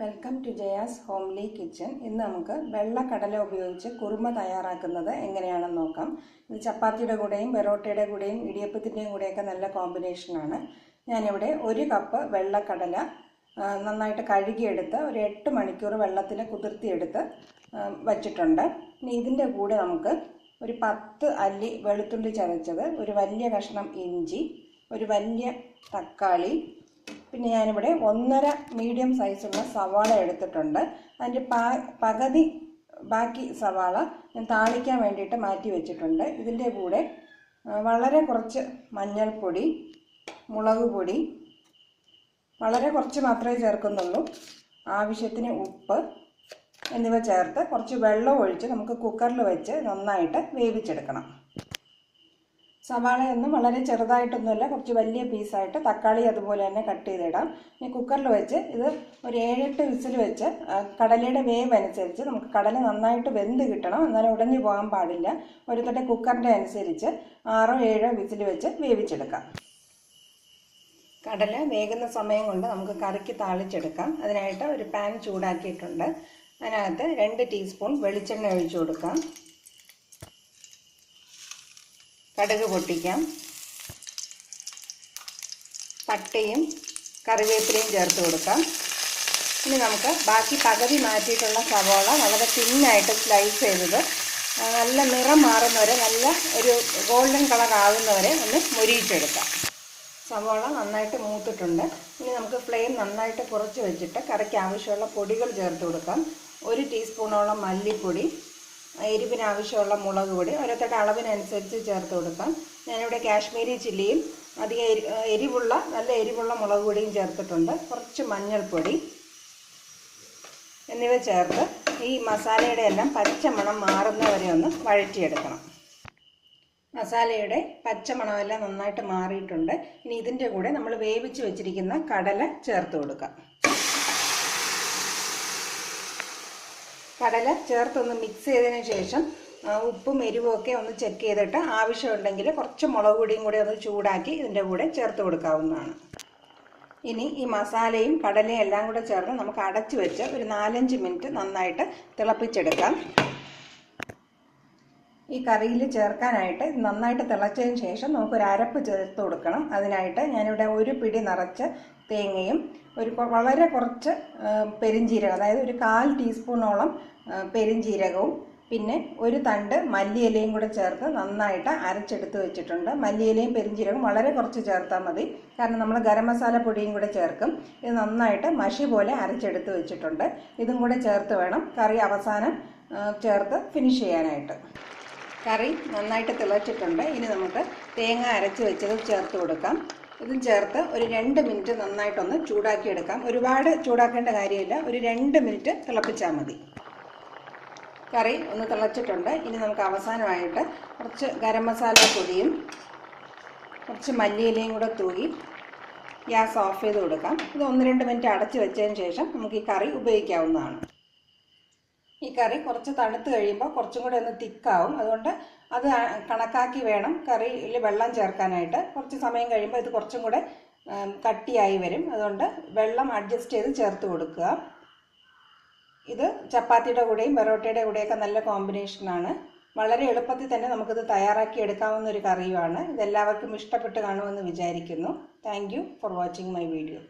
Welcome to Jaya's homely kitchen. ഇന്ന് നമുക്ക് വെള്ളക്കടല ഉപയോഗിച്ച് കുറുമ തയ്യാറാക്കുന്നത് എങ്ങനെയാണെന്ന് നോക്കാം. ഇത് ചപ്പാത്തിയുടെ കൂടെയും പെറോട്ടയുടെ കൂടെയും ഇടിയപ്പത്തിൻ്റെയും കൂടെയൊക്കെ നല്ല കോമ്പിനേഷനാണ്. ഞാനിവിടെ 1 കപ്പ് വെള്ളക്കടല നന്നായിട്ട് കഴുകിയെടുത്ത് ഒരു 8 മണിക്കൂർ വെള്ളത്തിൽ കുതിർത്തിയെടുത്ത് വച്ചിട്ടുണ്ട്. ഇനി ഇതിൻ്റെ കൂടെ നമുക്ക് ഒരു 10 അല്ലി വെളുത്തുള്ളി ചതച്ചത്, ഒരു വലിയ കഷ്ണം ഇഞ്ചി, ഒരു വലിയ തക്കാളി, പിന്നെ ഞാനിവിടെ 1.5 മീഡിയം സൈസുള്ള സവാള എടുത്തിട്ടുണ്ട്. അതിൻ്റെ പകുതി ബാക്കി സവാള ഞാൻ താളിക്കാൻ വേണ്ടിയിട്ട് മാറ്റി വെച്ചിട്ടുണ്ട്. ഇതിൻ്റെ കൂടെ വളരെ കുറച്ച് മഞ്ഞൾപ്പൊടി, മുളക് പൊടി, വളരെ കുറച്ച് മാത്രമേ ചേർക്കുന്നുള്ളൂ, ആവശ്യത്തിന് ഉപ്പ് എന്നിവ ചേർത്ത് കുറച്ച് വെള്ളം ഒഴിച്ച് നമുക്ക് കുക്കറിൽ വെച്ച് നന്നായിട്ട് വേവിച്ചെടുക്കണം. സവാളയൊന്നും വളരെ ചെറുതായിട്ടൊന്നുമില്ല, കുറച്ച് വലിയ പീസായിട്ട്. തക്കാളി അതുപോലെ തന്നെ കട്ട് ചെയ്തിടാം. ഇനി കുക്കറിൽ വെച്ച് ഇത് ഒരു 7-8 വിസിൽ വെച്ച് കടലയുടെ വേവ് അനുസരിച്ച് നമുക്ക് കടല നന്നായിട്ട് വെന്ത് കിട്ടണം, എന്നാലും ഉടഞ്ഞു പോകാൻ പാടില്ല. ഒരു തട്ട് കുക്കറിൻ്റെ അനുസരിച്ച് 6-7 വിസിൽ വെച്ച് വേവിച്ചെടുക്കാം. കടല വേകുന്ന സമയം കൊണ്ട് നമുക്ക് കറിക്ക് താളിച്ചെടുക്കാം. അതിനായിട്ട് ഒരു പാൻ ചൂടാക്കിയിട്ടുണ്ട്. അതിനകത്ത് 2 ടീസ്പൂൺ വെളിച്ചെണ്ണ ഒഴിച്ചു കൊടുക്കാം. കടുക് പൊട്ടിക്കാം. പട്ടയും കറിവേപ്പിലയും ചേർത്ത് കൊടുക്കാം. ഇനി നമുക്ക് ബാക്കി പകുതി മാറ്റിയിട്ടുള്ള സവാള വളരെ തിന്നായിട്ട് സ്ലൈസ് ചെയ്തത് നല്ല നിറം മാറുന്നവരെ, നല്ല ഒരു ഗോൾഡൻ കളർ ആകുന്നവരെ ഒന്ന് മൊരിയിച്ചെടുക്കാം. സവാള നന്നായിട്ട് മൂത്തിട്ടുണ്ട്. ഇനി നമുക്ക് ഫ്ലെയിം നന്നായിട്ട് കുറച്ച് വെച്ചിട്ട് കറിക്ക് ആവശ്യമുള്ള പൊടികൾ ചേർത്ത് കൊടുക്കാം. 1 ടീസ്പൂണോളം മല്ലിപ്പൊടി, എരിവിന് ആവശ്യമുള്ള മുളക് പൊടി ഓരോരുത്തരുടെ അളവിനനുസരിച്ച് ചേർത്ത് കൊടുക്കാം. ഞാനിവിടെ കാശ്മീരി ചില്ലിയും അധികം നല്ല എരിവുള്ള മുളക് പൊടിയും ചേർത്തിട്ടുണ്ട്. കുറച്ച് മഞ്ഞൾപ്പൊടി എന്നിവ ചേർത്ത് ഈ മസാലയുടെ എല്ലാം പച്ചമണം മാറുന്നവരെ ഒന്ന് വഴറ്റിയെടുക്കണം. മസാലയുടെ പച്ചമണമെല്ലാം നന്നായിട്ട് മാറിയിട്ടുണ്ട്. ഇനി ഇതിൻ്റെ കൂടെ നമ്മൾ വേവിച്ച് വെച്ചിരിക്കുന്ന കടല ചേർത്ത് കൊടുക്കാം. കടല ചേർത്തൊന്ന് മിക്സ് ചെയ്തതിന് ശേഷം ഉപ്പും എരിവും ഒക്കെ ഒന്ന് ചെക്ക് ചെയ്തിട്ട് ആവശ്യമുണ്ടെങ്കിൽ കുറച്ച് മുളക് പൊടിയും കൂടി ഒന്ന് ചൂടാക്കി ഇതിൻ്റെ കൂടെ ചേർത്ത് കൊടുക്കാവുന്നതാണ്. ഇനി ഈ മസാലയും കടലയും എല്ലാം കൂടെ ചേർന്ന് നമുക്ക് അടച്ചു വെച്ച് ഒരു 4-5 മിനിറ്റ് നന്നായിട്ട് തിളപ്പിച്ചെടുക്കാം. ഈ കറിയിൽ ചേർക്കാനായിട്ട് നന്നായിട്ട് തിളച്ചതിന് ശേഷം നമുക്കൊരു അരപ്പ് ചേർത്ത് കൊടുക്കണം. അതിനായിട്ട് ഞാനിവിടെ 1 പിടി നിറച്ച് തേങ്ങയും വളരെ കുറച്ച് പെരിഞ്ജീരകം, അതായത് ഒരു 1/4 ടീസ്പൂണോളം പെരിഞ്ജീരകവും പിന്നെ ഒരു തണ്ട് മല്ലിയിലയും കൂടെ ചേർത്ത് നന്നായിട്ട് അരച്ചെടുത്ത് വെച്ചിട്ടുണ്ട്. മല്ലിയിലയും പെരിഞ്ജീരകവും വളരെ കുറച്ച് ചേർത്താൽ മതി, കാരണം നമ്മൾ ഗരം മസാല പൊടിയും കൂടെ ചേർക്കും. ഇത് നന്നായിട്ട് മഷി പോലെ അരച്ചെടുത്ത് വെച്ചിട്ടുണ്ട്. ഇതും കൂടെ ചേർത്ത് വേണം കറി അവസാനം ചേർത്ത് ഫിനിഷ് ചെയ്യാനായിട്ട്. കറി നന്നായിട്ട് തിളച്ചിട്ടുണ്ട്. ഇനി നമുക്ക് തേങ്ങ അരച്ച് വെച്ചത് ചേർത്ത് കൊടുക്കാം. ഇതും ചേർത്ത് ഒരു 2 മിനിറ്റ് നന്നായിട്ടൊന്ന് ചൂടാക്കിയെടുക്കാം. ഒരുപാട് ചൂടാക്കേണ്ട കാര്യമില്ല, ഒരു 2 മിനിറ്റ് തിളപ്പിച്ചാൽ മതി. കറി ഒന്ന് തിളച്ചിട്ടുണ്ട്. ഇനി നമുക്ക് അവസാനമായിട്ട് കുറച്ച് ഗരം മസാല പൊടിയും കുറച്ച് മല്ലിയിലയും കൂടെ തൂകി ഗ്യാസ് ഓഫ് ചെയ്ത് കൊടുക്കാം. ഇത് 1-2 മിനിറ്റ് അടച്ച് വെച്ചതിന് ശേഷം നമുക്ക് ഈ കറി ഉപയോഗിക്കാവുന്നതാണ്. ഈ കറി കുറച്ച് തണുത്ത് കഴിയുമ്പോൾ കുറച്ചും കൂടെ ഒന്ന് തിക്കാവും. അതുകൊണ്ട് അത് കണക്കാക്കി വേണം കറിയിൽ വെള്ളം ചേർക്കാനായിട്ട്. കുറച്ച് സമയം കഴിയുമ്പോൾ ഇത് കുറച്ചും കൂടെ കട്ടിയായി വരും. അതുകൊണ്ട് വെള്ളം അഡ്ജസ്റ്റ് ചെയ്ത് ചേർത്ത് കൊടുക്കുക. ഇത് ചപ്പാത്തിയുടെ കൂടെയും പെറോട്ടയുടെ കൂടെയൊക്കെ നല്ല കോമ്പിനേഷനാണ്. വളരെ എളുപ്പത്തിൽ തന്നെ നമുക്കിത് തയ്യാറാക്കി എടുക്കാവുന്ന ഒരു കറിയുമാണ്. ഇതെല്ലാവർക്കും ഇഷ്ടപ്പെട്ട് കാണുമെന്ന് വിചാരിക്കുന്നു. Thank you for watching my video.